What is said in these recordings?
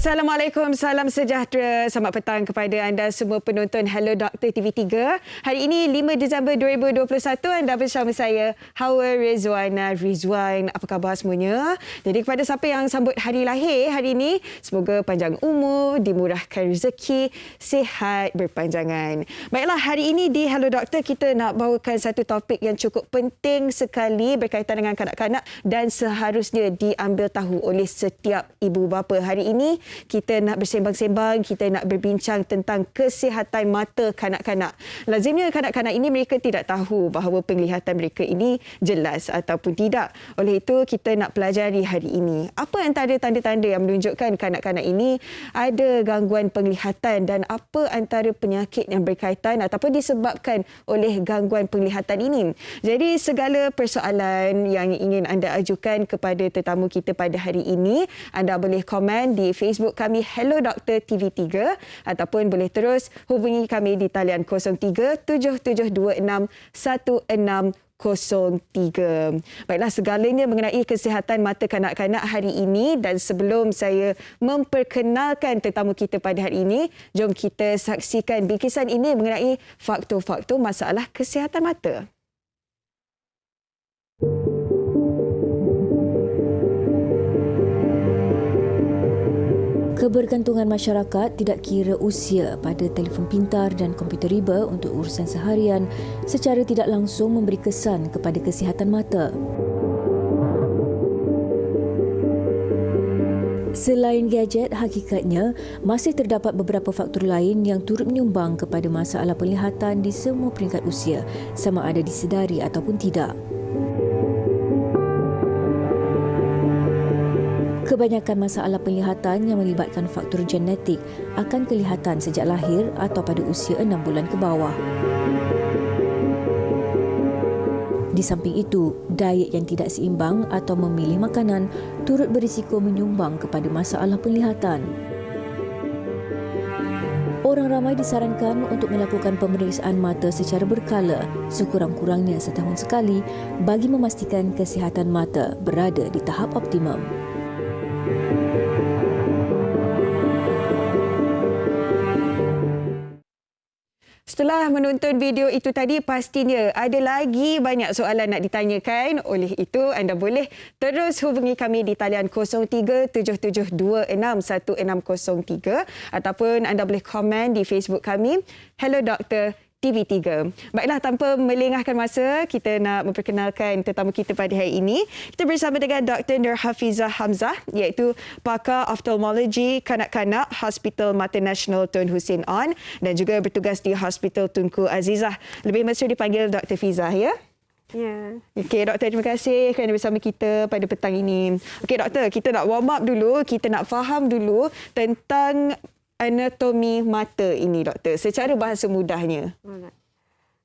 Assalamualaikum, salam sejahtera. Selamat petang kepada anda semua penonton Hello Doktor TV3. Hari ini 5 Disember 2021, anda bersama saya Hawa Rizwan. Apa khabar semuanya? Jadi kepada siapa yang sambut hari lahir hari ini, semoga panjang umur, dimurahkan rezeki, sihat berpanjangan. Baiklah, hari ini di Hello Doktor kita nak bawakan satu topik yang cukup penting sekali berkaitan dengan kanak-kanak dan seharusnya diambil tahu oleh setiap ibu bapa. Hari ini kita nak bersembang-sembang, kita nak berbincang tentang kesihatan mata kanak-kanak. Lazimnya kanak-kanak ini mereka tidak tahu bahawa penglihatan mereka ini jelas ataupun tidak. Oleh itu kita nak pelajari hari ini apa antara tanda-tanda yang menunjukkan kanak-kanak ini ada gangguan penglihatan dan apa antara penyakit yang berkaitan ataupun disebabkan oleh gangguan penglihatan ini. Jadi segala persoalan yang ingin anda ajukan kepada tetamu kita pada hari ini, anda boleh komen di Facebook kami Hello Doktor TV3 ataupun boleh terus hubungi kami di talian 03-7726-1603. Baiklah, segalanya mengenai kesihatan mata kanak-kanak hari ini, dan sebelum saya memperkenalkan tetamu kita pada hari ini, jom kita saksikan bingkisan ini mengenai faktor-faktor masalah kesihatan mata. Kebergantungan masyarakat tidak kira usia pada telefon pintar dan komputer riba untuk urusan seharian secara tidak langsung memberi kesan kepada kesihatan mata. Selain gadget, hakikatnya masih terdapat beberapa faktor lain yang turut menyumbang kepada masalah penglihatan di semua peringkat usia, sama ada disedari ataupun tidak. Kebanyakan masalah penglihatan yang melibatkan faktor genetik akan kelihatan sejak lahir atau pada usia 6 bulan ke bawah. Di samping itu, diet yang tidak seimbang atau memilih makanan turut berisiko menyumbang kepada masalah penglihatan. Orang ramai disarankan untuk melakukan pemeriksaan mata secara berkala, sekurang-kurangnya setahun sekali, bagi memastikan kesihatan mata berada di tahap optimum. Setelah menonton video itu tadi, pastinya ada lagi banyak soalan nak ditanyakan. Oleh itu, anda boleh terus hubungi kami di talian 03-7726-1603 ataupun anda boleh komen di Facebook kami Hello Doktor TV3. Baiklah, tanpa melengahkan masa, kita nak memperkenalkan tetamu kita pada hari ini. Kita bersama dengan Dr. Nur Hafizah Hamzah, iaitu pakar oftalmologi kanak-kanak Hospital Mata Nasional Tun Hussein On dan juga bertugas di Hospital Tunku Azizah. Lebih mesra dipanggil Dr. Fizah, ya? Ya. Okey, Doktor, terima kasih kerana bersama kita pada petang ini. Okey, Doktor, kita nak warm up dulu, kita nak faham dulu tentang anatomi mata ini, Doktor, secara bahasa mudahnya.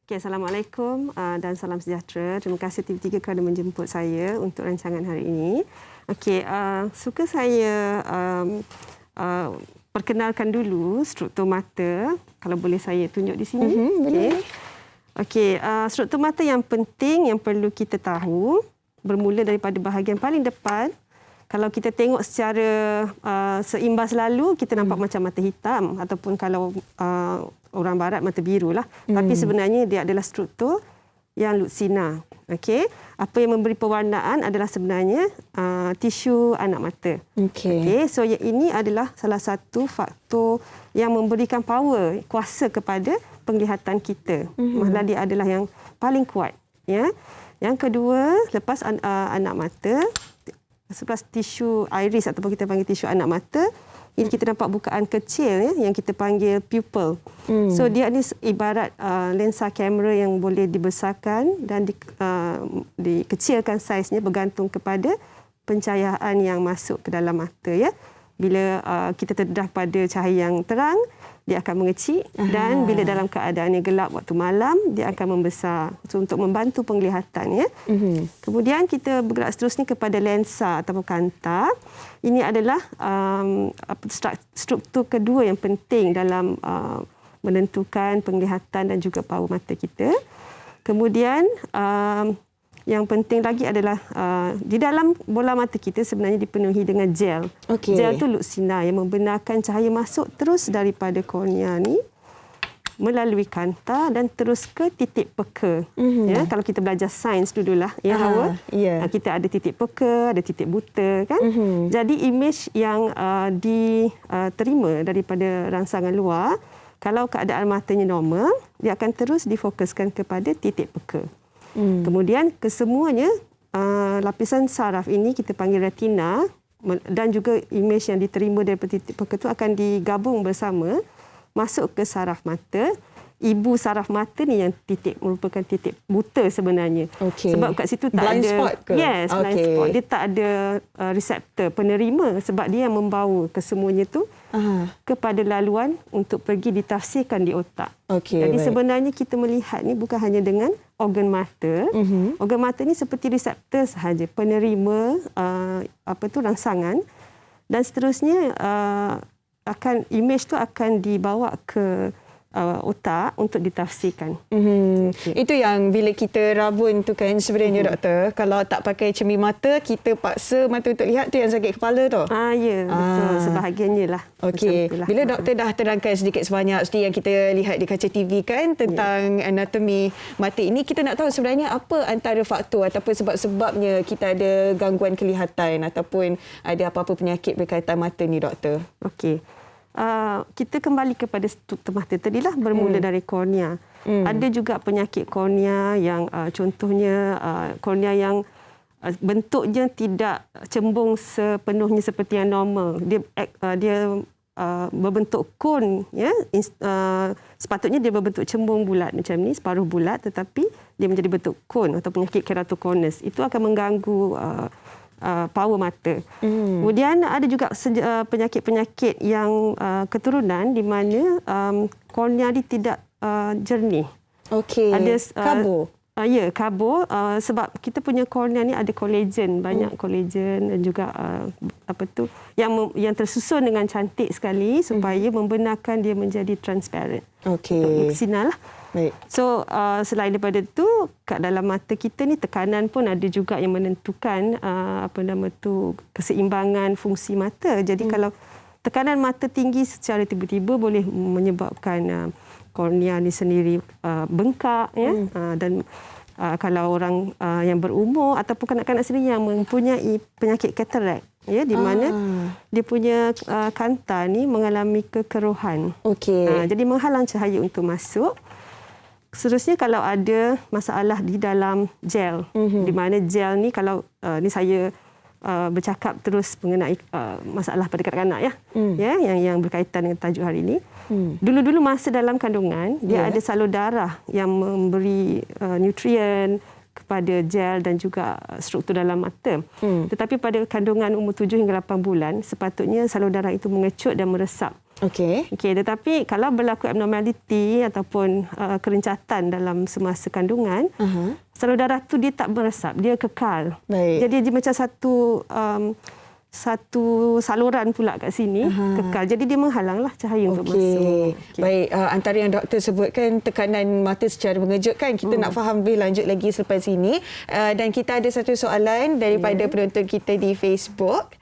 Okay, Assalamualaikum dan salam sejahtera. Terima kasih TV3 kerana menjemput saya untuk rancangan hari ini. Okey, suka saya perkenalkan dulu struktur mata. Kalau boleh saya tunjuk di sini. Boleh. Okey, struktur mata yang penting yang perlu kita tahu bermula daripada bahagian paling depan. Kalau kita tengok secara seimbas lalu, kita nampak macam mata hitam ataupun kalau orang barat mata biru lah. Tapi sebenarnya dia adalah struktur yang lutsina. Okey, apa yang memberi pewarnaan adalah sebenarnya tisu anak mata. Okey, so ini adalah salah satu faktor yang memberikan power, kuasa kepada penglihatan kita. Malah dia adalah yang paling kuat. Ya. Yang kedua, lepas anak mata, selepas tisu iris ataupun kita panggil tisu anak mata, ini kita nampak bukaan kecil ya, yang kita panggil pupil. So dia ni ibarat lensa kamera yang boleh dibesarkan dan dikecilkan saiznya bergantung kepada pencahayaan yang masuk ke dalam mata ya. Bila kita terdedah pada cahaya yang terang, dia akan mengecil, dan bila dalam keadaan yang gelap waktu malam, dia akan membesar untuk membantu penglihatan ya. Kemudian kita bergerak seterusnya kepada lensa ataupun kanta. Ini adalah struktur kedua yang penting dalam menentukan penglihatan dan juga power mata kita. Kemudian yang penting lagi adalah di dalam bola mata kita sebenarnya dipenuhi dengan gel. Okey. Gel tu luxina yang membenarkan cahaya masuk terus daripada kornea ni melalui kanta dan terus ke titik peka. Ya, kalau kita belajar sains dululah, ya Hawa. Ya. Kita ada titik peka, ada titik buta kan. Jadi imej yang diterima daripada rangsangan luar, kalau keadaan matanya normal, dia akan terus difokuskan kepada titik peka. Kemudian kesemuanya lapisan saraf ini kita panggil retina dan juga imej yang diterima daripada titik peka itu akan digabung bersama masuk ke saraf mata. Ibu saraf mata ni yang merupakan titik buta sebenarnya. Okey. Sebab kat situ tak blind ada spot ke? Yes, blind Okey. spot. Dia tak ada reseptor penerima sebab dia yang membawa kesemuanya tu kepada laluan untuk pergi ditafsirkan di otak. Okey, Jadi baik. sebenarnya kita melihat ni bukan hanya dengan organ mata. Organ mata ni seperti reseptor sahaja, penerima rangsangan, dan seterusnya imej tu akan dibawa ke otak untuk ditafsirkan. Itu yang bila kita rabun tu kan sebenarnya doktor, kalau tak pakai cermin mata, kita paksa mata untuk lihat, tu yang sakit kepala tu. Ya, betul. Sebahagiannya lah. Okey, Macam itulah. bila doktor dah terangkan sedikit sebanyak seperti yang kita lihat di kaca TV kan tentang anatomi mata ini, kita nak tahu sebenarnya apa antara faktor ataupun sebab-sebabnya kita ada gangguan kelihatan ataupun ada apa-apa penyakit berkaitan mata ni doktor. Okey. Kita kembali kepada struktur mata tadilah, bermula dari kornea. Ada juga penyakit kornea yang contohnya kornea yang bentuknya tidak cembung sepenuhnya seperti yang normal. Dia berbentuk kon, ya. Sepatutnya dia berbentuk cembung bulat macam ni, separuh bulat, tetapi dia menjadi bentuk kon atau penyakit keratokonus. Itu akan mengganggu power mata. Kemudian ada juga penyakit-penyakit yang keturunan di mana kornea dia tidak jernih. Okey. Ada kabo. Ya, kabo, sebab kita punya kornea ni ada kolagen, banyak kolagen dan juga yang tersusun dengan cantik sekali supaya membenarkan dia menjadi transparent. Okey. Luxina lah. Baik. So selain daripada itu, kat dalam mata kita ni tekanan pun ada juga yang menentukan keseimbangan fungsi mata. Jadi kalau tekanan mata tinggi secara tiba-tiba boleh menyebabkan kornea ni sendiri bengkak, ya. Dan kalau orang yang berumur ataupun kanak-kanak sendiri yang mempunyai penyakit katarak, ya, di mana dia punya kanta ni mengalami kekeruhan. Okey. Jadi menghalang cahaya untuk masuk. Seterusnya kalau ada masalah di dalam gel, di mana gel ni kalau ni saya bercakap terus mengenai masalah pada kanak-kanak, ya, yang berkaitan dengan tajuk hari ini. Dulu-dulu masa dalam kandungan dia ada salur darah yang memberi nutrien kepada gel dan juga struktur dalam mata. Tetapi pada kandungan umur 7 hingga 8 bulan sepatutnya salur darah itu mengecut dan meresap. Okey, tetapi kalau berlaku abnormaliti ataupun kerencatan dalam semasa kandungan, salur darah tu dia tak meresap, dia kekal. Baik. Jadi dia macam satu saluran pula kat sini, kekal. Jadi dia menghalanglah cahaya untuk masuk. Baik, antara yang doktor sebutkan tekanan mata secara mengejutkan, kita nak faham lebih lanjut lagi selepas ini. Dan kita ada satu soalan daripada penonton kita di Facebook.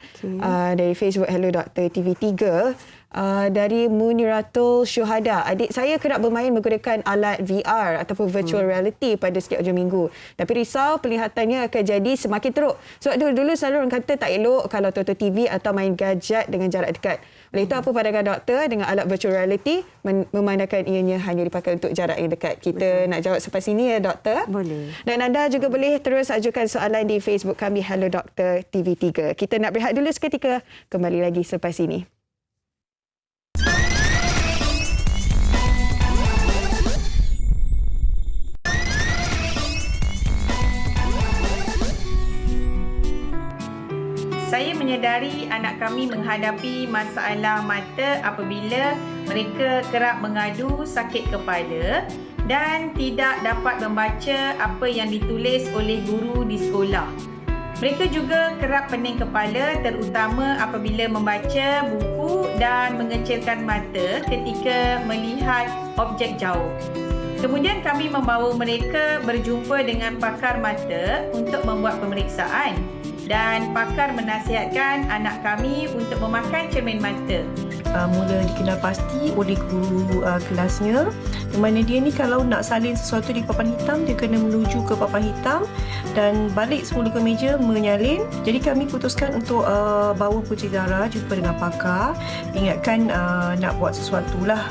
Dari Facebook Hello Doktor TV3. Dari Muniratul Syuhada. Adik saya kerap bermain menggunakan alat VR ataupun virtual reality pada setiap hujung minggu. Tapi risau pelihatannya akan jadi semakin teruk. Sebab dulu selalu orang kata tak elok kalau tonton TV atau main gadget dengan jarak dekat. Oleh itu, apa pandangan doktor dengan alat virtual reality memandangkan ianya hanya dipakai untuk jarak yang dekat? Kita nak jawab selepas ini, ya doktor? Boleh. Dan anda juga boleh terus ajukan soalan di Facebook kami Hello Doktor TV3. Kita nak berehat dulu seketika, kembali lagi selepas ini. Saya menyedari anak kami menghadapi masalah mata apabila mereka kerap mengadu sakit kepala dan tidak dapat membaca apa yang ditulis oleh guru di sekolah. Mereka juga kerap pening kepala terutama apabila membaca buku dan mengecilkan mata ketika melihat objek jauh. Kemudian kami membawa mereka berjumpa dengan pakar mata untuk membuat pemeriksaan dan pakar menasihatkan anak kami untuk memakai cermin mata. Mula dikenal pasti oleh guru kelasnya, di mana dia ni kalau nak salin sesuatu di papan hitam, dia kena menuju ke papan hitam dan balik semula ke meja menyalin. Jadi kami putuskan untuk bawa Puteri Zahra jumpa dengan pakar. Ingatkan nak buat sesuatu lah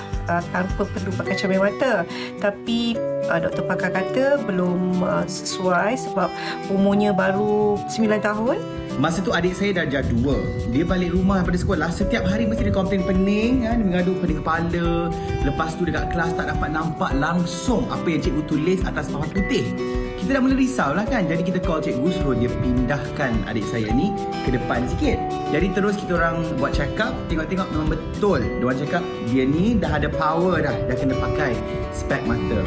tanpa perlu pakai cermin mata. Tapi doktor pakar kata belum sesuai sebab umurnya baru 9 tahun. Masa tu adik saya darjah 2. Dia balik rumah daripada sekolah, setiap hari mesti dia komplain pening, kan, mengadu pening kepala. Lepas tu dekat kelas tak dapat nampak langsung apa yang cikgu tulis atas papan putih. Kita dah mula risau lah kan. Jadi kita call cikgu suruh dia pindahkan adik saya ni ke depan sikit. Jadi terus kita orang buat check up, tengok-tengok memang betul. Diorang cakap dia ni dah ada power dah kena pakai spek mata.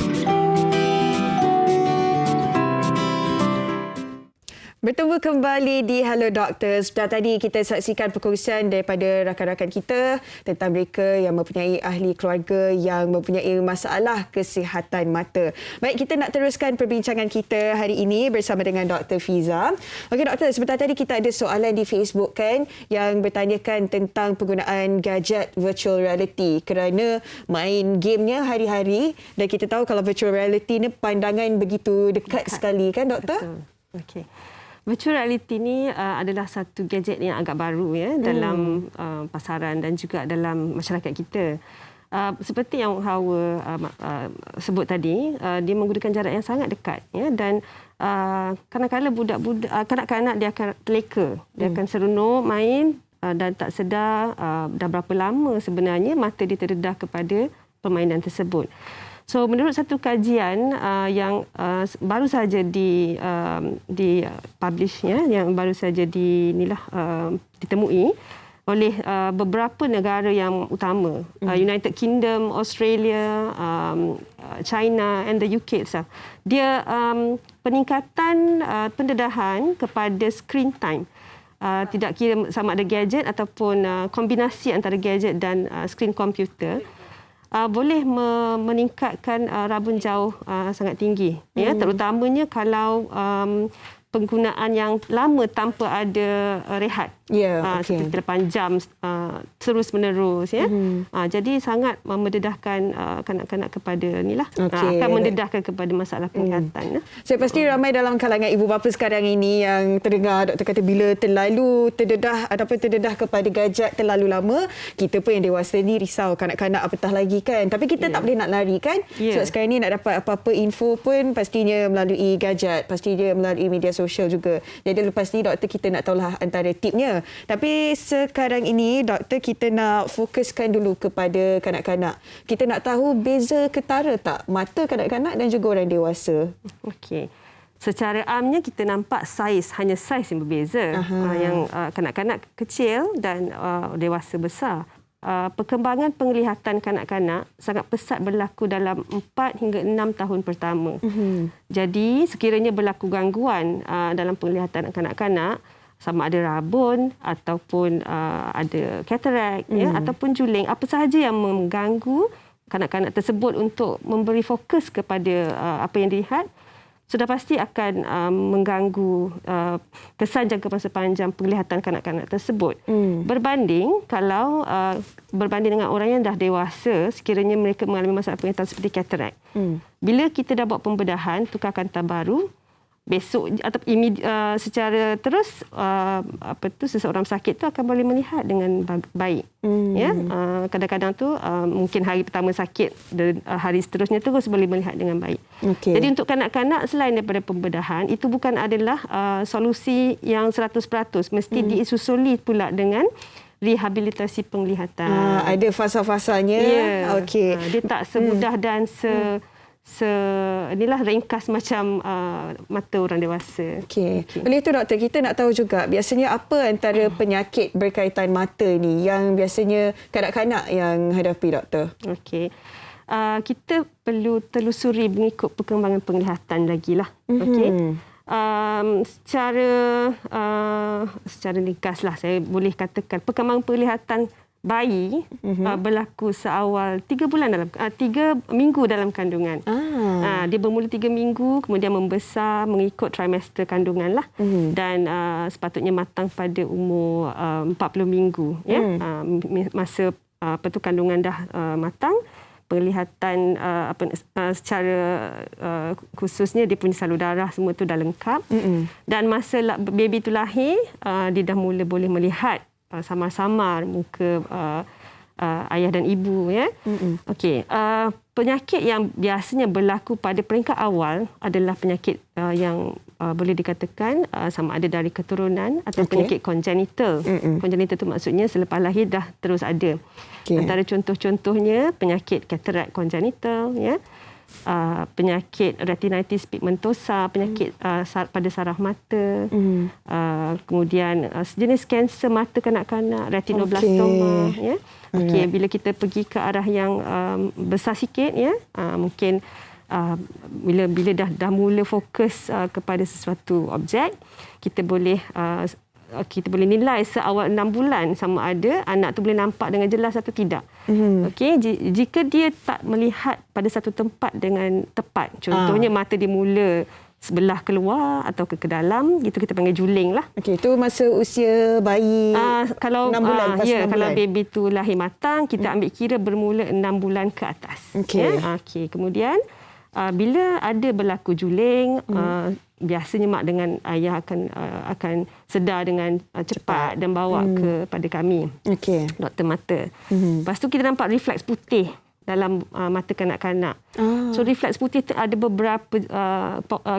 Bertemu kembali di Hello Doctors. Dan tadi kita saksikan perkongsian daripada rakan-rakan kita tentang mereka yang mempunyai ahli keluarga yang mempunyai masalah kesihatan mata. Baik, kita nak teruskan perbincangan kita hari ini bersama dengan Dr. Fiza. Okey doktor, sebentar tadi kita ada soalan di Facebook kan yang bertanyakan tentang penggunaan gadget virtual reality kerana main gamenya hari-hari dan kita tahu kalau virtual reality ni pandangan begitu dekat sekali kan doktor? Betul. Okey. Virtual reality ni adalah satu gadget yang agak baru ya dalam pasaran dan juga dalam masyarakat kita. Seperti yang Hawa sebut tadi, dia menggunakan jarak yang sangat dekat ya, dan kadang-kadang kanak-kanak dia akan terleka, dia akan seronok main dan tak sedar dah berapa lama sebenarnya mata dia terdedah kepada permainan tersebut. So menurut satu kajian yang baru saja di publishnya, yang baru saja ditemui oleh beberapa negara yang utama, United Kingdom, Australia, China and the UK itself. Dia peningkatan pendedahan kepada screen time. Tidak kira sama ada gadget ataupun kombinasi antara gadget dan skrin komputer, boleh meningkatkan rabun jauh sangat tinggi. Ya, terutamanya kalau penggunaan yang lama tanpa ada rehat. Seperti 8 jam terus-menerus. Ya. Jadi sangat mendedahkan kanak-kanak kepada inilah. Akan mendedahkan kepada masalah penglihatan. Saya pasti ramai dalam kalangan ibu bapa sekarang ini yang terdengar doktor kata bila terlalu terdedah ataupun terdedah kepada gadget terlalu lama, kita pun yang dewasa ni risau kanak-kanak apatah lagi kan. Tapi kita tak boleh nak lari kan. Sebab sekarang ni nak dapat apa-apa info pun pastinya melalui gadget, pastinya melalui media sosial juga. Jadi lepas ni doktor kita nak tahulah antara tipnya. Tapi sekarang ini doktor kita nak fokuskan dulu kepada kanak-kanak. Kita nak tahu beza ketara tak mata kanak-kanak dan juga orang dewasa. Okey. Secara amnya kita nampak hanya saiz yang berbeza. Yang kanak-kanak kecil dan dewasa besar. Perkembangan penglihatan kanak-kanak sangat pesat berlaku dalam 4 hingga 6 tahun pertama. Jadi sekiranya berlaku gangguan dalam penglihatan kanak-kanak, sama ada rabun ataupun ada katarak ataupun juling, apa sahaja yang mengganggu kanak-kanak tersebut untuk memberi fokus kepada apa yang dilihat, sudah pasti akan mengganggu kesan jangka masa panjang penglihatan kanak-kanak tersebut. Berbanding dengan orang yang dah dewasa, sekiranya mereka mengalami masalah penglihatan seperti katarak. Bila kita dah buat pembedahan, tukar kanta baru, besok atau secara terus seseorang sakit tu akan boleh melihat dengan baik. Ya, kadang-kadang tu mungkin hari pertama sakit, hari seterusnya terus boleh melihat dengan baik. Jadi untuk kanak-kanak selain daripada pembedahan, itu bukan adalah solusi yang 100%, mesti disusuli pula dengan rehabilitasi penglihatan. Ada fasa-fasanya. Dia tak semudah dan inilah ringkas macam mata orang dewasa. Oleh itu doktor, kita nak tahu juga biasanya apa antara penyakit berkaitan mata ni yang biasanya kanak-kanak yang hadapi doktor? Kita perlu telusuri mengikut perkembangan penglihatan lagilah. Secara ringkaslah saya boleh katakan perkembangan penglihatan bayi berlaku seawal 3 minggu dalam kandungan. Dia bermula 3 minggu, kemudian membesar mengikut trimester kandungan lah. Dan sepatutnya matang pada umur 40 minggu. Masa kandungan dah matang, penglihatan secara khususnya dia punya salur darah semua tu dah lengkap. Dan masa baby tu lahir, dia dah mula boleh melihat samar-samar muka ayah dan ibu. Okey, penyakit yang biasanya berlaku pada peringkat awal adalah penyakit yang boleh dikatakan sama ada dari keturunan atau penyakit congenital. Congenital itu maksudnya selepas lahir dah terus ada. Antara contoh-contohnya penyakit katarak congenital, penyakit retinitis pigmentosa, penyakit pada saraf mata, kemudian sejenis kanser mata kanak-kanak, retinoblastoma. Bila kita pergi ke arah yang besar sikit, mungkin bila dah mula fokus kepada sesuatu objek, kita boleh nilai seawal 6 bulan sama ada anak tu boleh nampak dengan jelas atau tidak. Jika dia tak melihat pada satu tempat dengan tepat, contohnya mata dia mula sebelah keluar atau ke dalam, itu kita panggil juling lah. Itu masa usia bayi kalau 6 bulan. Kalau baby tu lahir matang, kita ambil kira bermula 6 bulan ke atas. Kemudian bila ada berlaku juling, biasanya mak dengan ayah akan sedar dengan cepat dan bawa kepada kami, doktor mata. Lepas tu kita nampak refleks putih dalam mata kanak-kanak. So refleks putih tu ada beberapa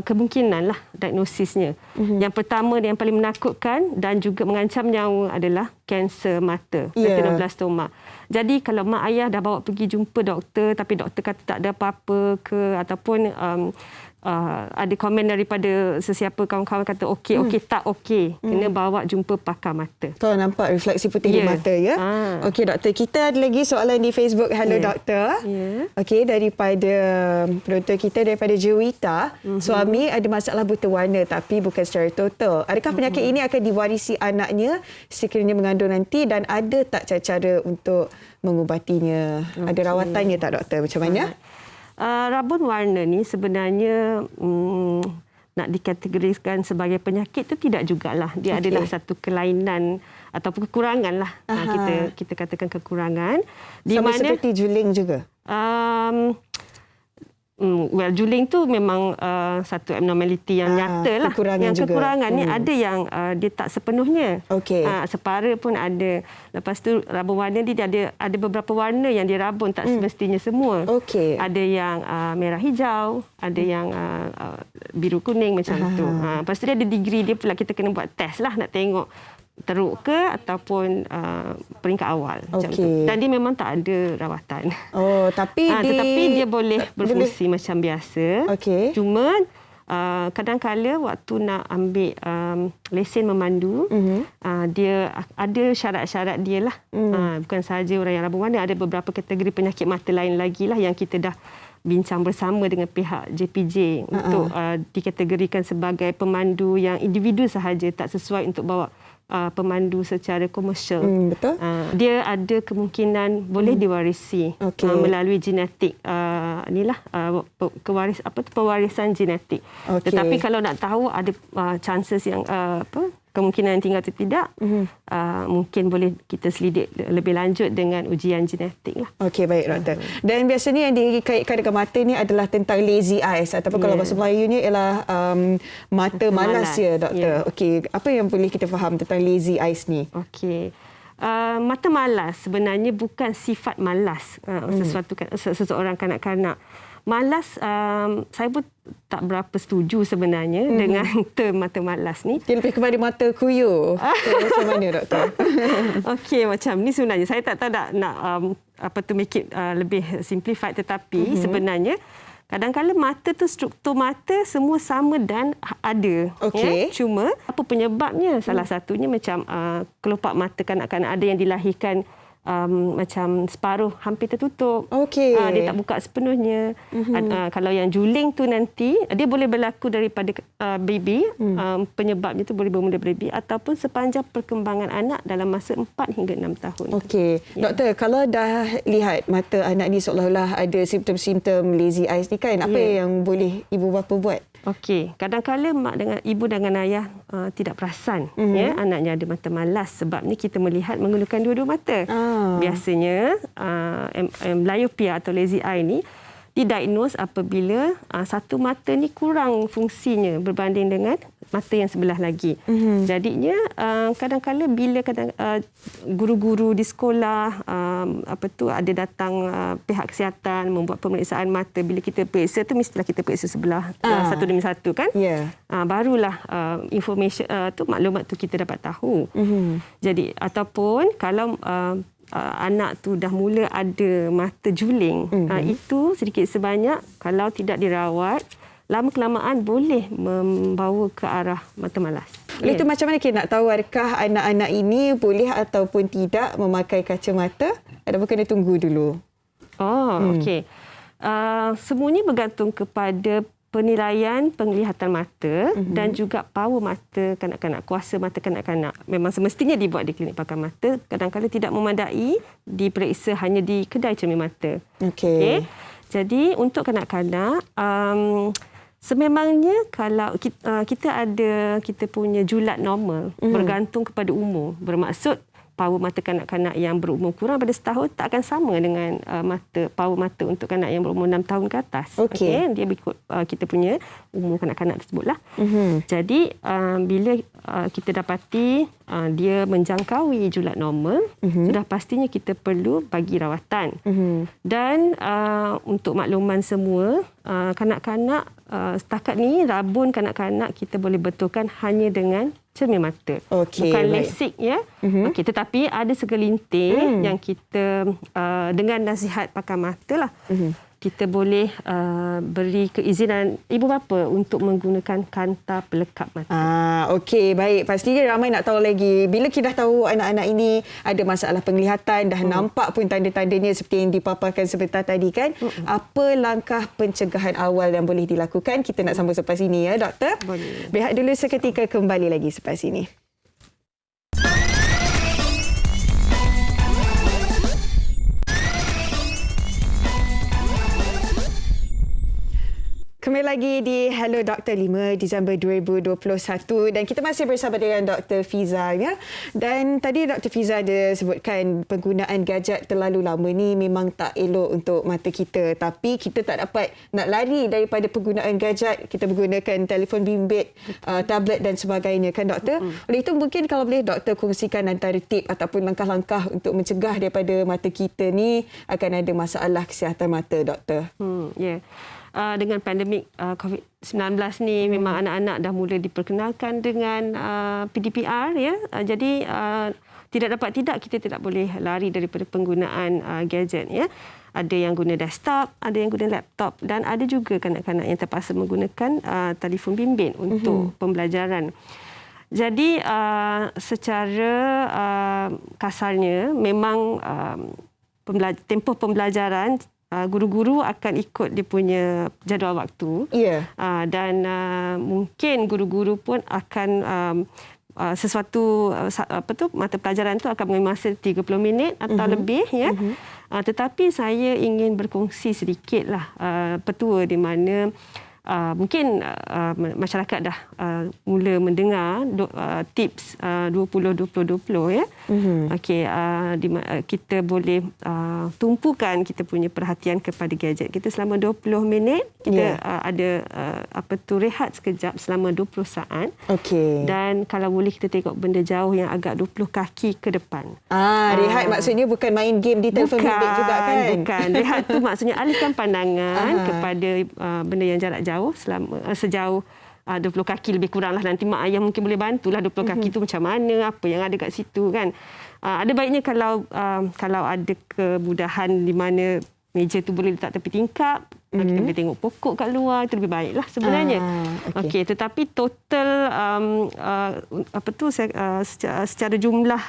kemungkinan lah diagnosisnya. Yang pertama yang paling menakutkan dan juga mengancam nyawa adalah kanser mata, retinoblastoma. Jadi kalau mak ayah dah bawa pergi jumpa doktor tapi doktor kata tak ada apa-apa ke, ataupun ada komen daripada sesiapa kawan-kawan kata okey tak okey, kena bawa jumpa pakar mata. Tuan nampak refleksi putih di mata Okey doktor, kita ada lagi soalan di Facebook. Hello doktor. Okey, daripada penonton kita daripada Juwita. Suami ada masalah buta warna tapi bukan secara total. Adakah penyakit ini akan diwarisi anaknya sekiranya mengandung nanti, dan ada tak cara untuk mengubatinya? Ada rawatannya tak doktor? Macam mana? Rabun warna ni sebenarnya nak dikategorikan sebagai penyakit tu tidak jugalah. Dia adalah satu kelainan ataupun kekurangan lah. Kita katakan kekurangan. Sama seperti juling juga? Juling tu memang satu abnormality yang nyata lah. Kekurangan ni ada yang dia tak sepenuhnya. Separa pun ada. Lepas tu rabun warna dia ada beberapa warna yang dia rabun, tak semestinya semua. Ada yang merah hijau, ada yang biru kuning macam tu. Lepas tu dia ada degree dia pula, kita kena buat test lah nak tengok teruk ke ataupun peringkat awal macam tu. Dan dia memang tak ada rawatan. Tetapi dia boleh berfungsi macam biasa. Cuma kadang-kala waktu nak ambil lesen memandu, dia ada syarat-syarat dia lah. Bukan sahaja orang yang rabun warna, ada beberapa kategori penyakit mata lain lagi lah yang kita dah bincang bersama dengan pihak JPJ untuk dikategorikan sebagai pemandu yang individu sahaja, tak sesuai untuk bawa pemandu secara komersial. Dia ada kemungkinan boleh diwarisi melalui genetik. Pewarisan genetik. Tetapi kalau nak tahu ada chances yang kemungkinan tinggal atau tidak, mungkin boleh kita selidik lebih lanjut dengan ujian genetik lah. Baik doktor. Dan biasanya yang dikaitkan dengan mata ni adalah tentang lazy eyes, ataupun kalau bahasa Melayunya ialah mata malas doktor. Apa yang boleh kita faham tentang lazy eyes ni? Mata malas sebenarnya bukan sifat malas seseorang kanak-kanak. Malas, saya pun tak berapa setuju sebenarnya dengan term mata malas ni. Dia lebih kepada mata kuyuh. Macam mana doktor? Macam ni sebenarnya. Saya tak tahu nak make it lebih simplified, tetapi sebenarnya kadang-kadang mata tu, struktur mata semua sama dan ada. Cuma apa penyebabnya? Salah satunya macam kelopak mata kanak-kanak ada yang dilahirkan macam separuh hampir tertutup. Okey. Dia tak buka sepenuhnya. Kalau yang juling tu nanti dia boleh berlaku daripada baby, penyebabnya tu boleh bermula baby ataupun sepanjang perkembangan anak dalam masa 4 hingga 6 tahun. Okey. Doktor, kalau dah lihat mata anak ni seolah-olah ada simptom-simptom lazy eyes ni kan, apa yang boleh ibu bapa buat? Okey, kadang-kala mak dengan ibu dengan ayah tidak perasan ya anaknya ada mata malas, sebabnya kita melihat menggunakan dua-dua mata. Biasanya myopia atau lazy eye ni didiagnose apabila satu mata ni kurang fungsinya berbanding dengan mata yang sebelah lagi. Jadinya kadang-kala bila guru-guru di sekolah ada datang pihak kesihatan membuat pemeriksaan mata, bila kita periksa tu mestilah kita periksa sebelah satu demi satu kan. Barulah information maklumat tu kita dapat tahu. Jadi ataupun kalau anak tu dah mula ada mata juling, itu sedikit sebanyak kalau tidak dirawat, lama-kelamaan boleh membawa ke arah mata malas. Oleh itu macam mana kita nak tahu adakah anak-anak ini boleh ataupun tidak memakai kacamata? Ataupun kena tunggu dulu? Okey. Semuanya bergantung kepada penilaian penglihatan mata dan juga power mata kanak-kanak, kuasa mata kanak-kanak. Memang semestinya dibuat di klinik pakar mata. Kadang-kadang tidak memandai diperiksa hanya di kedai cermin mata. Okey. Jadi untuk kanak-kanak, sememangnya kalau kita punya julat normal bergantung kepada umur. Bermaksud power mata kanak-kanak yang berumur kurang pada setahun tak akan sama dengan power mata untuk kanak yang berumur 6 tahun ke atas. Okey, dia ikut kita punya umur kanak-kanak tersebutlah. Jadi bila kita dapati dia menjangkaui julat normal, sudah pastinya kita perlu bagi rawatan. Dan untuk makluman semua, kanak-kanak setakat ni rabun kanak-kanak kita boleh betulkan hanya dengan cermin mata. Bukan lasik ya. Okey, tetapi ada segelintir yang kita dengan nasihat pakar mata lah. Kita boleh beri keizinan ibu bapa untuk menggunakan kanta pelekap mata. Okey, baik. Pastinya ramai nak tahu lagi. Bila kita dah tahu anak-anak ini ada masalah penglihatan, dah nampak pun tanda-tandanya seperti yang dipaparkan sebentar tadi kan, apa langkah pencegahan awal yang boleh dilakukan? Kita nak sambung selepas ini ya, doktor. Boleh. Berehat dulu seketika, kembali lagi selepas ini. Kembali lagi di Hello Doktor 5 Disember 2021 dan kita masih bersama dengan Dr. Fiza ya. Dan tadi Dr. Fiza ada sebutkan penggunaan gadget terlalu lama ni memang tak elok untuk mata kita, tapi kita tak dapat nak lari daripada penggunaan gadget. Kita menggunakan telefon bimbit, tablet dan sebagainya kan doktor. Oleh itu mungkin kalau boleh doktor kongsikan antara tip ataupun langkah-langkah untuk mencegah daripada mata kita ni akan ada masalah kesihatan mata doktor. Dengan pandemik COVID-19 ni memang anak-anak dah mula diperkenalkan dengan PDPR ya. Jadi tidak kita tidak boleh lari daripada penggunaan gadget ya. Ada yang guna desktop, ada yang guna laptop dan ada juga kanak-kanak yang terpaksa menggunakan telefon bimbit untuk pembelajaran. Jadi secara kasarnya memang tempoh pembelajaran guru-guru akan ikut dia punya jadual waktu. Dan mungkin guru-guru pun akan mata pelajaran tu akan mengambil masa 30 minit atau lebih ya. Tetapi saya ingin berkongsi sedikitlah petua di mana mungkin masyarakat dah mula mendengar tips 20-20-20 ya. Okey, kita boleh tumpukan kita punya perhatian kepada gadget kita selama 20 minit. Kita ada rehat sekejap selama 20 saat. Dan kalau boleh kita tengok benda jauh yang agak 20 kaki ke depan. Rehat maksudnya bukan main game di telefon bimbit juga kan? Bukan. Rehat tu maksudnya alihkan pandangan kepada benda yang jarak jauh sejauh 20 kaki lebih kurang lah. Nanti mak ayah mungkin boleh bantulah 20 kaki tu macam mana, apa yang ada kat situ kan. Ada baiknya kalau ada kemudahan di mana meja tu boleh letak tepi tingkap, Kita boleh tengok pokok kat luar, itu lebih baiklah sebenarnya. Okey, tetapi total secara jumlah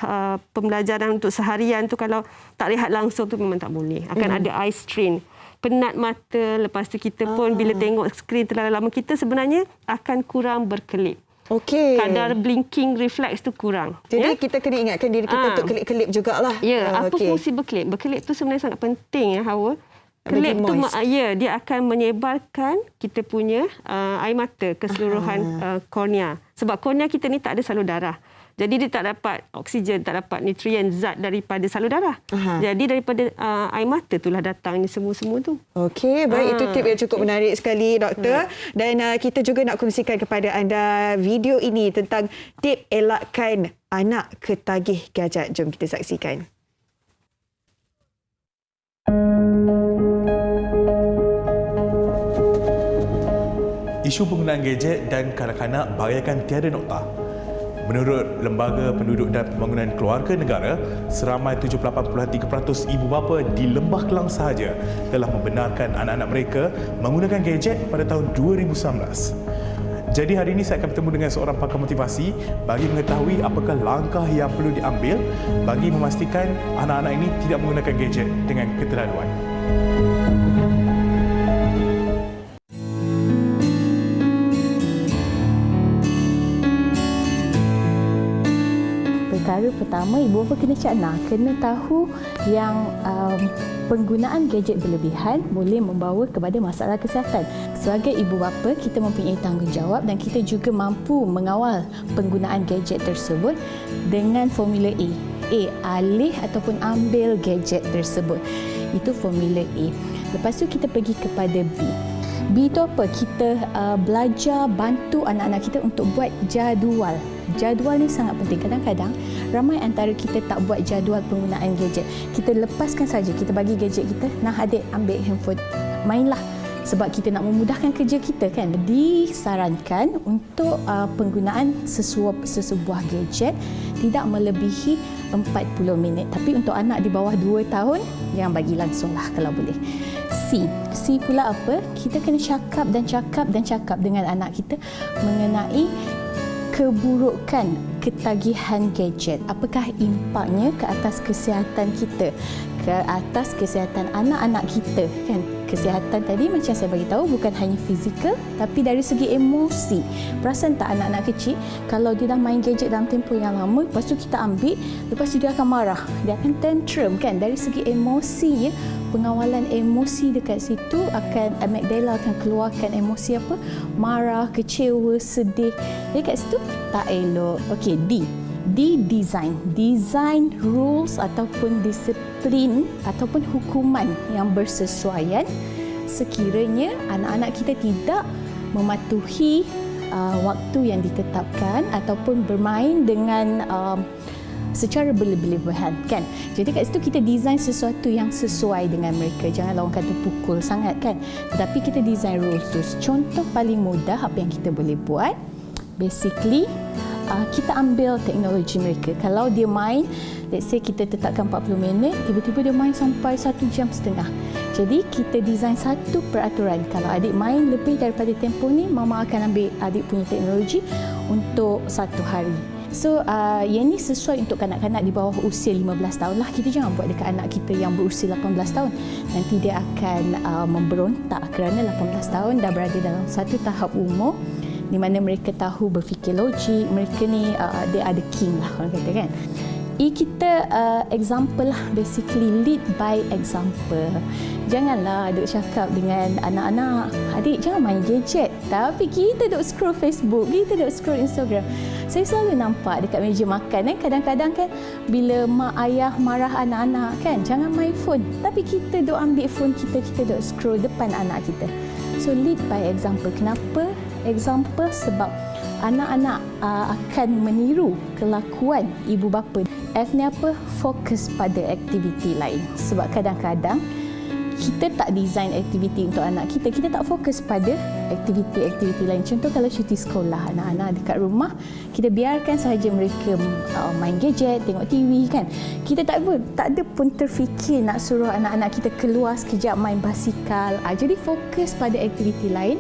pembelajaran untuk seharian tu kalau tak rehat langsung tu memang tak boleh. Akan ada eye strain, penat mata, lepas tu kita pun bila tengok skrin terlalu lama kita sebenarnya akan kurang berkelip. Okey. Kadar blinking reflex tu kurang. Jadi kita kena ingatkan diri kita untuk kelip-kelip jugalah. Ya, apa fungsi berkelip? Berkelip tu sebenarnya sangat penting ya Hawa. Kelip tu dia akan menyebarkan kita punya air mata keseluruhan kornea. Sebab kornea kita ni tak ada salur darah. Jadi dia tak dapat oksigen, tak dapat nutrien, zat daripada salur darah. Jadi daripada air mata itulah datangnya semua-semua tu. Okey, baik. Itu tip yang cukup menarik sekali, Doktor. Dan kita juga nak kongsikan kepada anda video ini tentang tip elakkan anak ketagih gadget. Jom kita saksikan. Isu penggunaan gadget dan kanak-kanak bagaikan tiada noktah. Menurut Lembaga Penduduk dan Pembangunan Keluarga Negara, seramai 78.3% ibu bapa di Lembah Kelang sahaja telah membenarkan anak-anak mereka menggunakan gadget pada tahun 2019. Jadi hari ini saya akan bertemu dengan seorang pakar motivasi bagi mengetahui apakah langkah yang perlu diambil bagi memastikan anak-anak ini tidak menggunakan gadget dengan keterlaluan. Perkara pertama, ibu bapa kena tahu yang penggunaan gadget berlebihan boleh membawa kepada masalah kesihatan. Sebagai ibu bapa, kita mempunyai tanggungjawab dan kita juga mampu mengawal penggunaan gadget tersebut dengan formula A. Alih ataupun ambil gadget tersebut. Itu formula A. Lepas tu kita pergi kepada B. B itu apa? Kita belajar bantu anak-anak kita untuk buat jadual. Jadual ni sangat penting. Kadang-kadang ramai antara kita tak buat jadual penggunaan gadget. Kita lepaskan saja, kita bagi gadget kita, nah adik ambil handphone, mainlah. Sebab kita nak memudahkan kerja kita kan. Disarankan untuk penggunaan sesebuah gadget tidak melebihi 40 minit. Tapi untuk anak di bawah 2 tahun, jangan bagi langsunglah kalau boleh. C pula apa? Kita kena cakap dengan anak kita mengenai keburukan ketagihan gadget. Apakah impaknya ke atas kesihatan kita, ke atas kesihatan anak-anak kita kan? Kesihatan tadi macam saya bagi tahu bukan hanya fizikal tapi dari segi emosi. Perasan tak anak-anak kecil kalau dia dah main gadget dalam tempoh yang lama, lepas tu kita ambil, lepas tu dia akan marah, dia akan tantrum kan? Dari segi emosi ya, pengawalan emosi dekat situ akan amygdala akan keluarkan emosi apa? Marah, kecewa, sedih. Dekat situ tak elok. Okey, design rules ataupun disiplin ataupun hukuman yang bersesuaian sekiranya anak-anak kita tidak mematuhi waktu yang ditetapkan ataupun bermain dengan secara berlebihan kan. Jadi kat situ kita design sesuatu yang sesuai dengan mereka. Janganlah orang kata pukul sangat kan. Tetapi kita design rules tu. Contoh paling mudah apa yang kita boleh buat, basically kita ambil teknologi mereka. Kalau dia main, let's say kita tetapkan 40 minit, tiba-tiba dia main sampai 1 jam setengah. Jadi kita design satu peraturan. Kalau adik main lebih daripada tempoh ni, mama akan ambil adik punya teknologi untuk 1 hari. So, yang ni sesuai untuk kanak-kanak di bawah usia 15 tahun lah. Kita jangan buat dekat anak kita yang berusia 18 tahun. Nanti dia akan memberontak kerana 18 tahun dah berada dalam satu tahap umur di mana mereka tahu berfikir logik, mereka ni dia ada king lah orang kata kan. Kita example lah, basically lead by example. Janganlah duk cakap dengan anak-anak, adik jangan main gadget, tapi kita duk scroll Facebook, kita duk scroll Instagram. Saya selalu nampak dekat meja makan kan, kadang-kadang kan bila mak ayah marah anak-anak kan, jangan main phone, tapi kita duk ambil phone kita duk scroll depan anak kita. So lead by example. Kenapa example? Sebab anak-anak akan meniru kelakuan ibu bapa. F ni apa? Fokus pada aktiviti lain. Sebab kadang-kadang kita tak design aktiviti untuk anak kita, kita tak fokus pada aktiviti-aktiviti lain. Contoh kalau cuti sekolah, anak-anak dekat rumah, kita biarkan sahaja mereka main gadget, tengok TV kan. Kita tak ada pun terfikir nak suruh anak-anak kita keluar sekejap main basikal. Jadi fokus pada aktiviti lain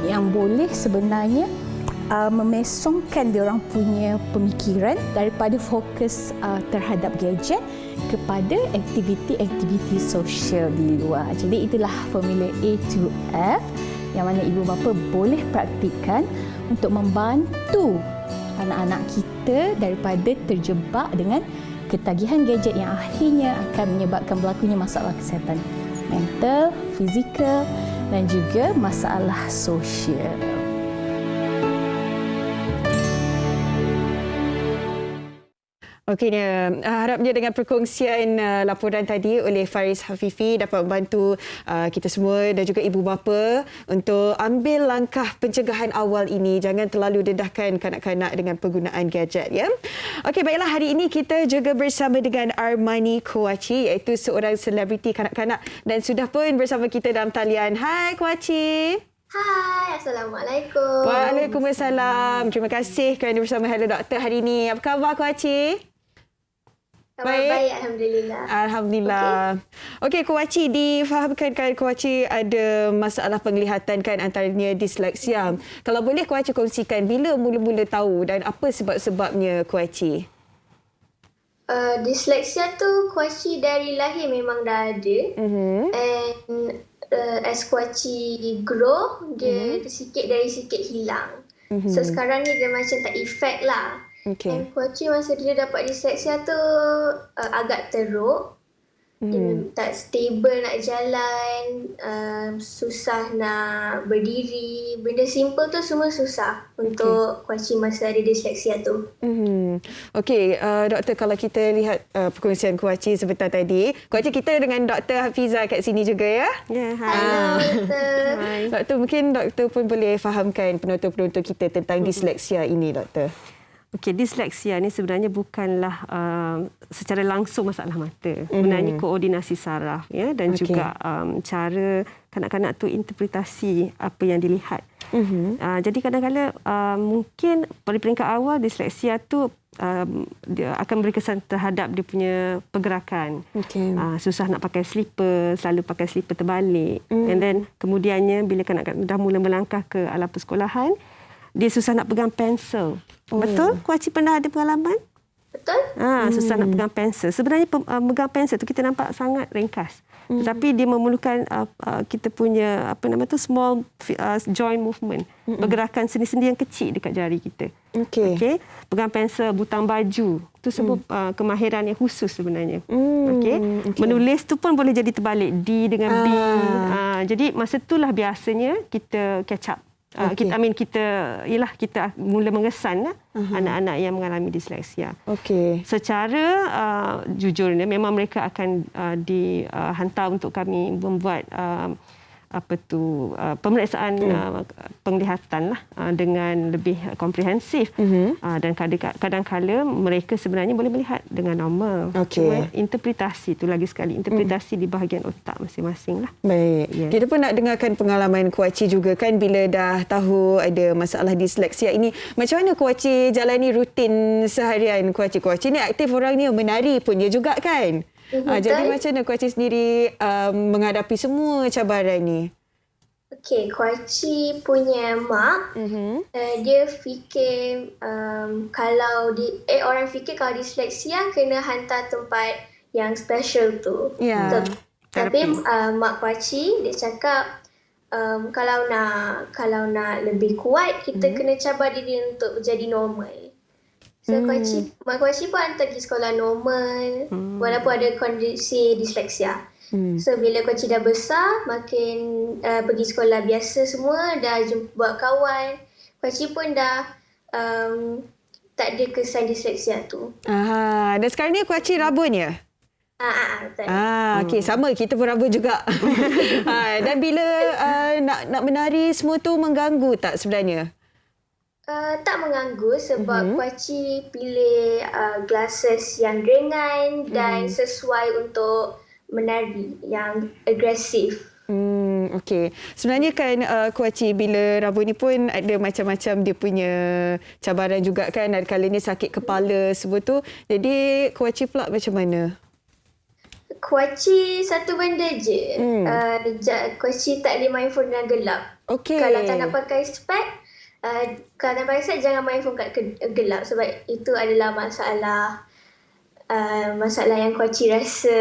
yang boleh sebenarnya memesongkan diorang punya pemikiran daripada fokus terhadap gadget kepada aktiviti-aktiviti sosial di luar. Jadi itulah formula A to F yang mana ibu bapa boleh praktikkan untuk membantu anak-anak kita daripada terjebak dengan ketagihan gadget yang akhirnya akan menyebabkan berlakunya masalah kesihatan mental, fizikal dan juga masalah sosial. Okeynya, harapnya dengan perkongsian laporan tadi oleh Faris Hafifi dapat membantu kita semua dan juga ibu bapa untuk ambil langkah pencegahan awal ini. Jangan terlalu dedahkan kanak-kanak dengan penggunaan gadget, ya. Okey, baiklah, hari ini kita juga bersama dengan Armani Kouachi, iaitu seorang selebriti kanak-kanak dan sudah pun bersama kita dalam talian. Hai Kouachi. Hai, Assalamualaikum. Waalaikumsalam. Terima kasih kerana bersama Hello Doktor hari ini. Apa khabar Kouachi? Baik, Alhamdulillah. Alhamdulillah. Okey, Kouachi, difahamkan kan Kouachi ada masalah penglihatan kan, antaranya disleksia. Kalau boleh Kouachi kongsikan bila mula-mula tahu dan apa sebab-sebabnya Kouachi? Disleksia tu Kouachi dari lahir memang dah ada. And as Kouachi grow, dia sikit dari sikit hilang. So sekarang ni dia macam tak effect lah. Okay. And Kouachi masa dia dapat disleksia tu agak teruk. Dia tak stable nak jalan, susah nak berdiri. Benda simple tu semua susah untuk Kouachi masa ada disleksia tu. Okey, doktor, kalau kita lihat perkongsian Kouachi sebentar tadi, Kouachi kita dengan Dr. Hafiza kat sini juga, ya? Ya, hai. Hello, doktor. Doktor, mungkin doktor pun boleh fahamkan penonton-penonton kita tentang disleksia ini, doktor. Okey, disleksia ni sebenarnya bukanlah secara langsung masalah mata. Sebenarnya koordinasi saraf, ya, dan juga cara kanak-kanak tu interpretasi apa yang dilihat. Jadi kadang-kadang mungkin pada peringkat awal disleksia tu dia akan berkesan terhadap dia punya pergerakan. Susah nak pakai slipper, selalu pakai slipper terbalik. And then kemudiannya bila kanak-kanak dah mula melangkah ke alam persekolahan, dia susah nak pegang pensel. Betul? Kouachi pernah ada pengalaman? Betul? Susah nak pegang pensel. Sebenarnya memegang pensel tu kita nampak sangat ringkas. Tetapi dia memerlukan kita punya small joint movement. Pergerakan sendi-sendi yang kecil dekat jari kita. Okey. Pegang pensel, butang baju. Itu semua kemahiran yang khusus sebenarnya. Menulis tu pun boleh jadi terbalik. D dengan B. Jadi masa itulah biasanya kita catch up. Kita mula mengesan anak-anak yang mengalami disleksia. Secara jujurnya memang mereka akan dihantar untuk kami membuat pemeriksaan penglihatan lah dengan lebih komprehensif. Dan kadang-kala mereka sebenarnya boleh melihat dengan normal. Cuma interpretasi tu lagi sekali, interpretasi di bahagian otak masing-masing lah. Baik. Kita pun nak dengarkan pengalaman Kouachi juga kan bila dah tahu ada masalah disleksia ini. Macam mana Kouachi jalani rutin seharian Kouachi? Kouachi ni aktif orangnya, menari pun dia juga kan? Jadi macam mana Kouachi sendiri menghadapi semua cabaran ni? Okey, Kouachi punya mak, dia fikir kalau orang fikir kalau disleksia kena hantar tempat yang special tu. Tapi mak Kouachi dia cakap kalau nak lebih kuat kita kena cabar diri untuk jadi normal. So mak Kouachi pun hantar pergi sekolah normal walaupun ada kondisi disleksia. So bila Kouachi dah besar, makin pergi sekolah biasa semua, dah buat kawan, Kouachi pun dah tak ada kesan disleksia tu. Dan sekarang ni Kouachi rabun ya? Betul. Okey, sama, kita pun rabun juga. Dan bila nak menari semua tu mengganggu tak sebenarnya? Tak mengganggu sebab Kouachi pilih glasses yang ringan dan sesuai untuk menari yang agresif. Okey. Sebenarnya kan Kuaci, bila rambut ni pun ada macam-macam dia punya cabaran juga kan. Ada kalanya sakit kepala semua tu. Jadi Kuaci pula macam mana? Kuaci satu benda je. Kuaci tak boleh main phone dengan gelap. Okey. Kalau tak nak pakai spek, kalau nak pakai spek jangan main phone kat gelap sebab itu adalah masalah yang Kuaci rasa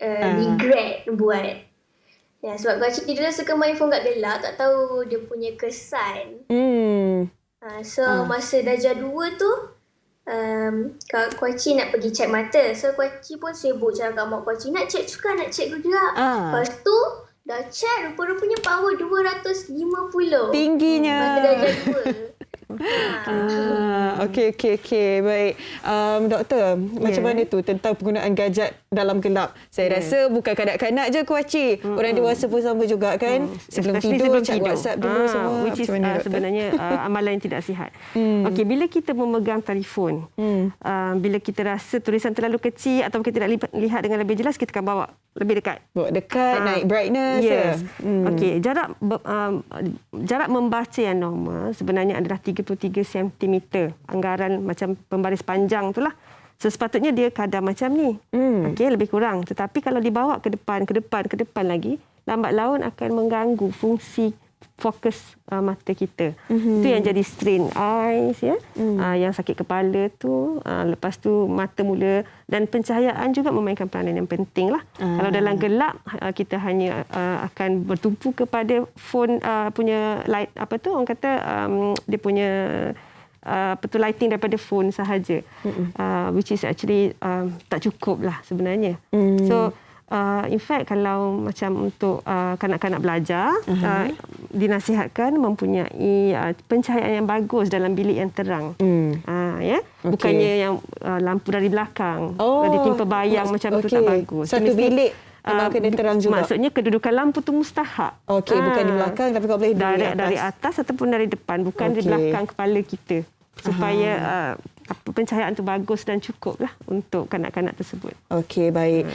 regret buat. Ya, sebab Kuaci dulu suka main phone kat gelap, tak tahu dia punya kesan. Masa darjah 2 tu, Kuaci nak pergi cek mata. So Kuaci pun sibuk cakap mak Kuaci, nak cek juga, nak cek juga. Lepas tu, dah cek rupa-rupanya power 250. Tingginya. Masa darjah 2. Okey. Baik. Doktor, macam mana tu tentang penggunaan gadget dalam gelap? Saya rasa bukan kanak-kanak je Kuaci. Orang dewasa pun sama juga kan? Sebelum tidur, cek WhatsApp dulu semua. Which is sebenarnya amalan yang tidak sihat. Okey, bila kita memegang telefon, bila kita rasa tulisan terlalu kecil atau kita tidak lihat dengan lebih jelas, kita akan bawa lebih dekat. Bawa dekat, naik brightness. Yes. Okey, jarak membaca yang normal sebenarnya adalah 33 cm. Anggaran macam pembaris panjang itulah. So sepatutnya dia kadar macam ni. Okey, lebih kurang. Tetapi kalau dibawa ke depan lagi, lambat laun akan mengganggu fungsi fokus mata kita. Itu yang jadi strain eyes ya. Yang sakit kepala tu, lepas tu mata mula, dan pencahayaan juga memainkan peranan yang penting lah. Kalau dalam gelap kita hanya akan bertumpu kepada phone punya light, apa tu orang kata dia punya lighting daripada phone sahaja. Which is actually tak cukup lah sebenarnya. So in fact, kalau macam untuk kanak-kanak belajar, dinasihatkan mempunyai pencahayaan yang bagus dalam bilik yang terang. Bukannya yang lampu dari belakang, ditimpa bayang macam tu tak bagus. Satu bilik kena terang juga. Maksudnya kedudukan lampu tu mustahak. Okey, bukan di belakang tapi kalau boleh dari atas ataupun dari depan, bukan di belakang kepala kita. Supaya pencahayaan tu bagus dan cukup lah untuk kanak-kanak tersebut. Okey, baik.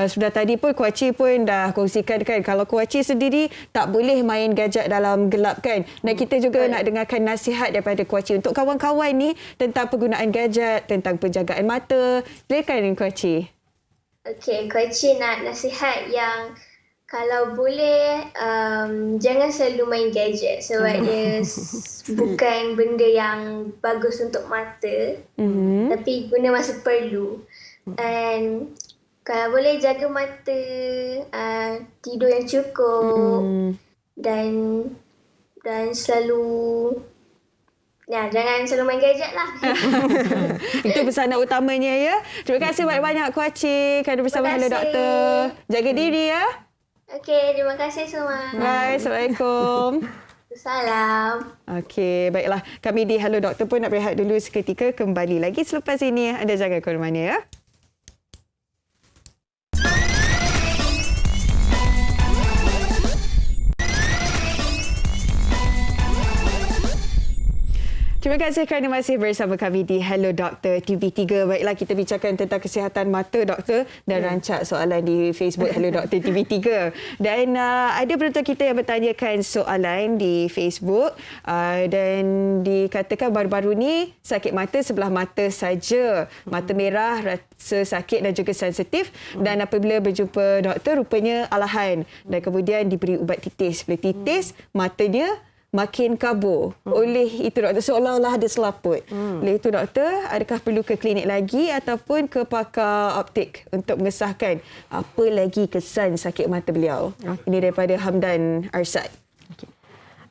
Sudah tadi pun Kuaci pun dah kongsikan kan, kalau Kuaci sendiri tak boleh main gadget dalam gelap kan. Dan kita juga nak dengarkan nasihat daripada Kuaci untuk kawan-kawan ni tentang penggunaan gadget, tentang penjagaan mata. Silakan Kuaci. Okey, Kuaci nak nasihat yang kalau boleh jangan selalu main gadget sebab dia bukan benda yang bagus untuk mata, tapi guna masa perlu. And kalau boleh jaga mata, tidur yang cukup, dan selalu jangan selalu main gadget lah. Itu pesanan utamanya ya. Terima kasih banyak-banyak Kuaci kerana bersama Hello Doktor. Jaga diri ya. Okey, terima kasih semua. Bye, Assalamualaikum. Salam. Okey, baiklah. Kami di Hello Doktor pun nak berehat dulu seketika. Kembali lagi selepas ini. Anda jangan ke mana ya. Terima kasih kerana masih bersama kami di Hello Doktor TV3. Baiklah, kita bincangkan tentang kesihatan mata, Doktor, dan rancak soalan di Facebook Hello Doktor TV3. Dan ada penonton kita yang bertanyakan soalan di Facebook dan dikatakan baru-baru ni sakit mata sebelah mata saja. Mata merah, rasa sakit dan juga sensitif. Dan apabila berjumpa doktor, rupanya alahan. Dan kemudian diberi ubat titis. Bila titis, matanya makin kabur. Oleh itu doktor, seolah-olah ada selaput. Oleh itu doktor, adakah perlu ke klinik lagi ataupun ke pakar optik untuk mengesahkan apa lagi kesan sakit mata beliau? Ini daripada Hamdan Arsad.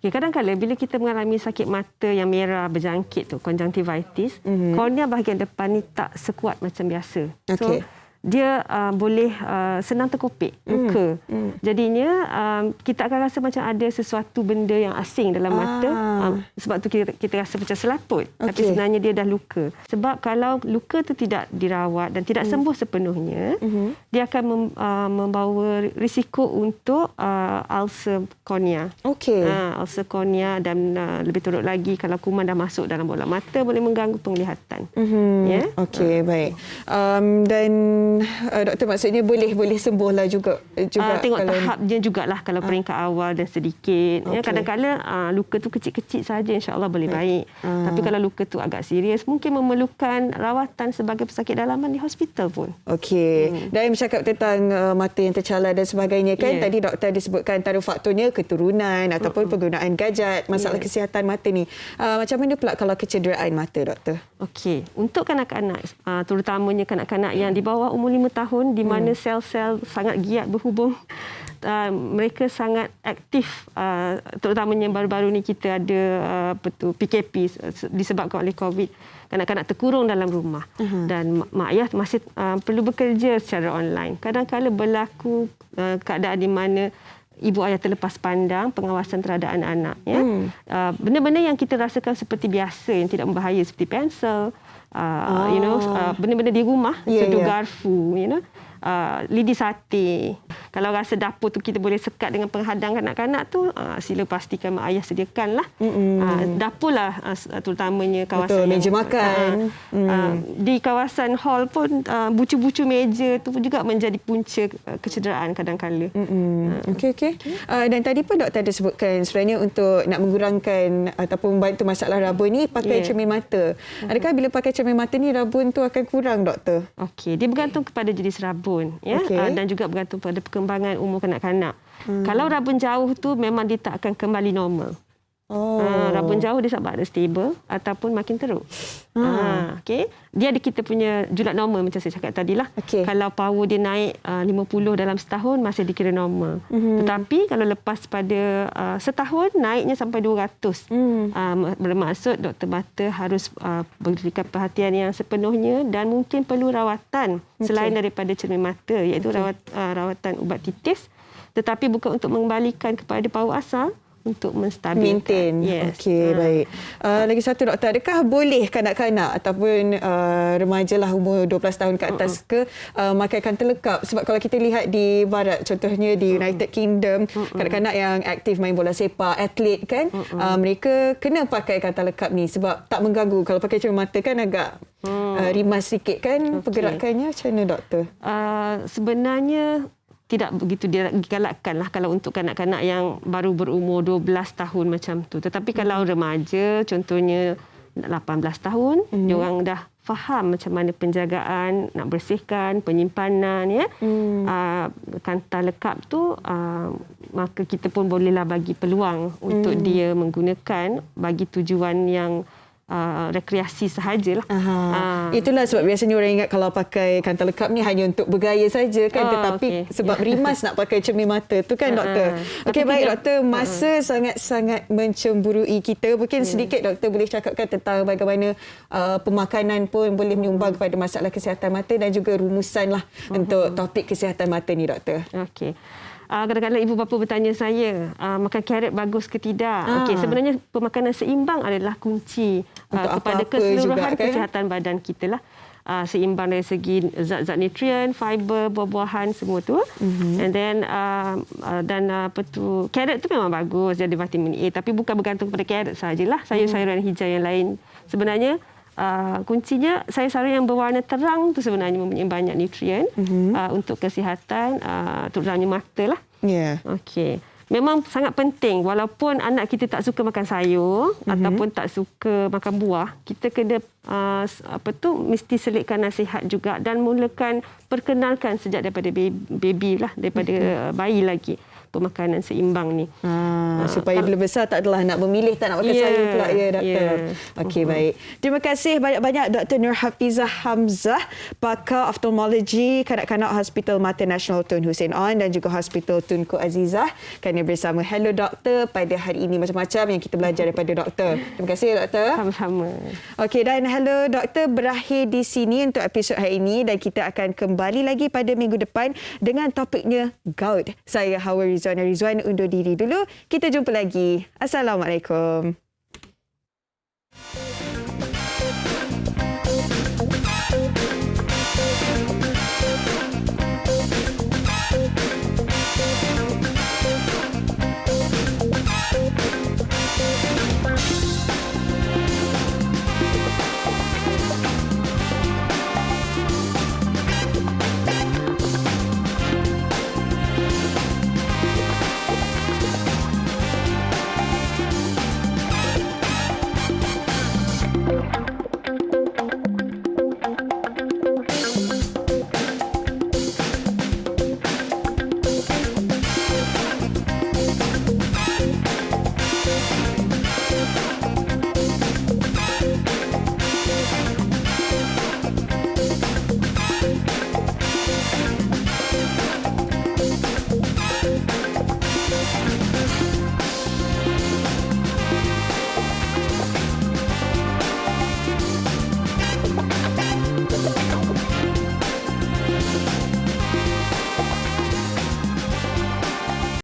Okay, kadang-kadang bila kita mengalami sakit mata yang merah berjangkit tu, conjunctivitis, kornea bahagian depan ni tak sekuat macam biasa. So dia boleh senang terkopik muka. Jadinya kita akan rasa macam ada sesuatu benda yang asing dalam mata. Sebab tu kita rasa macam selaput. Tapi sebenarnya dia dah luka. Sebab kalau luka tu tidak dirawat dan tidak sembuh sepenuhnya, dia akan membawa risiko untuk ulcer kornea. Ulcer kornea, dan lebih teruk lagi kalau kuman dah masuk dalam bola mata boleh mengganggu penglihatan. Okey, baik. Dan doktor maksudnya boleh sembuh lah juga. Tengok tahapnya jugalah kalau peringkat awal dan sedikit. Okay. Kadang-kadang luka tu kecil-kecil saja insya-Allah boleh baik. Tapi kalau luka tu agak serius mungkin memerlukan rawatan sebagai pesakit dalaman di hospital pun. Okey. Dan bercakap tentang mata yang tercalar dan sebagainya kan, tadi doktor disebutkan antara faktornya keturunan ataupun penggunaan gadget, masalah kesihatan mata ni. Macam mana pula kalau kecederaan mata, doktor? Okey, untuk kanak-kanak, terutamanya kanak-kanak yang di bawah umur 5 tahun di mana sel-sel sangat giat berhubung, mereka sangat aktif, terutamanya baru-baru ni kita ada PKP disebabkan oleh COVID. Kanak-kanak terkurung dalam rumah dan mak ayah masih perlu bekerja secara online. Kadang-kadang berlaku keadaan di mana ibu ayah terlepas pandang pengawasan terhadap anak-anak. Benda-benda yang kita rasakan seperti biasa yang tidak membahaya seperti pensel, benda-benda di rumah, sedu garfu, lidi sate. Kalau rasa dapur tu kita boleh sekat dengan penghadang kanak-kanak tu, sila pastikan mak ayah sediakanlah. Dapur lah terutamanya kawasan. Betul, meja makan. Di kawasan hall pun bucu-bucu meja tu pun juga menjadi punca kecederaan kadang-kala. Okey. Dan tadi pun doktor ada sebutkan sebenarnya untuk nak mengurangkan ataupun membantu masalah rabun ni pakai cermin mata. Adakah bila pakai cermin mata ni rabun tu akan kurang, doktor? Okey, dia bergantung kepada jenis rabun dan juga bergantung pada perkembangan umur kanak-kanak. Kalau rabun jauh tu memang dia tak akan kembali normal. Rabun jauh dia sama ada stable ataupun makin teruk. Okey. Dia ada kita punya julat normal macam saya cakap tadilah. Kalau power dia naik 50 dalam setahun masih dikira normal. Tetapi kalau lepas pada setahun naiknya sampai 200. Bermaksud doktor mata harus berikan perhatian yang sepenuhnya dan mungkin perlu rawatan selain daripada cermin mata, iaitu rawatan ubat titis, tetapi bukan untuk mengembalikan kepada power asal, untuk menstabilkan. Okey, baik. Lagi satu, doktor, adakah boleh kanak-kanak ataupun remaja lah umur 12 tahun ke atas makaikan telekap? Sebab kalau kita lihat di barat, contohnya di United Kingdom, kanak-kanak yang aktif main bola sepak, atlet kan, mereka kena pakaikan telekap ni sebab tak mengganggu. Kalau pakai cermin mata kan agak rimas sikit kan pergerakannya. Macam mana, doktor? Sebenarnya tidak begitu digalakkan lah kalau untuk kanak-kanak yang baru berumur 12 tahun macam tu. Tetapi kalau remaja, contohnya 18 tahun, diorang dah faham macam mana penjagaan, nak bersihkan, penyimpanan, kantar lekap tu, maka kita pun bolehlah bagi peluang untuk dia menggunakan bagi tujuan yang rekreasi sahajalah. Itulah sebab biasanya orang ingat kalau pakai kantar lekap ni hanya untuk bergaya saja kan, tetapi sebab rimas nak pakai cermin mata tu kan, doktor. Okey, baik doktor, masa sangat-sangat mencemburui kita. Mungkin sedikit doktor boleh cakapkan tentang bagaimana pemakanan pun boleh menyumbang kepada masalah kesihatan mata dan juga rumusan lah untuk topik kesihatan mata ni, doktor. Okey. Kadang-kadang ibu bapa bertanya saya, makan carrot bagus ke tidak? Okey, sebenarnya pemakanan seimbang adalah kunci kepada keseluruhan kesihatan badan kita lah. Seimbang dari segi zat-zat nutrien, fiber, buah-buahan semua tu. And then carrot tu memang bagus, dia ada vitamin A, tapi bukan bergantung pada carrot sajalah. Sayur-sayuran hijau yang lain sebenarnya kuncinya sayur-sayuran yang berwarna terang tu sebenarnya mempunyai banyak nutrien untuk kesihatan, terutamanya mata lah. Okey. Memang sangat penting walaupun anak kita tak suka makan sayur ataupun tak suka makan buah, kita kena mesti selitkan nasihat juga dan mulakan perkenalkan sejak daripada baby lah, daripada bayi lagi, pemakanan seimbang ni. Supaya bila besar tak adalah nak memilih tak nak makan sayur pula, ya, doktor. Okey, baik. Terima kasih banyak-banyak Dr. Nur Hafizah Hamzah, pakar oftalmologi kanak-kanak Hospital Mata Nasional Tun Hussein On dan juga Hospital Tunku Azizah kerana bersama Hello Doktor pada hari ini. Macam-macam yang kita belajar daripada doktor. Terima kasih, doktor. Sama-sama. Okey, dan Hello Doktor berakhir di sini untuk episod hari ini dan kita akan kembali lagi pada minggu depan dengan topiknya gout. Saya Hawa Rizwan undur diri dulu. Kita jumpa lagi. Assalamualaikum.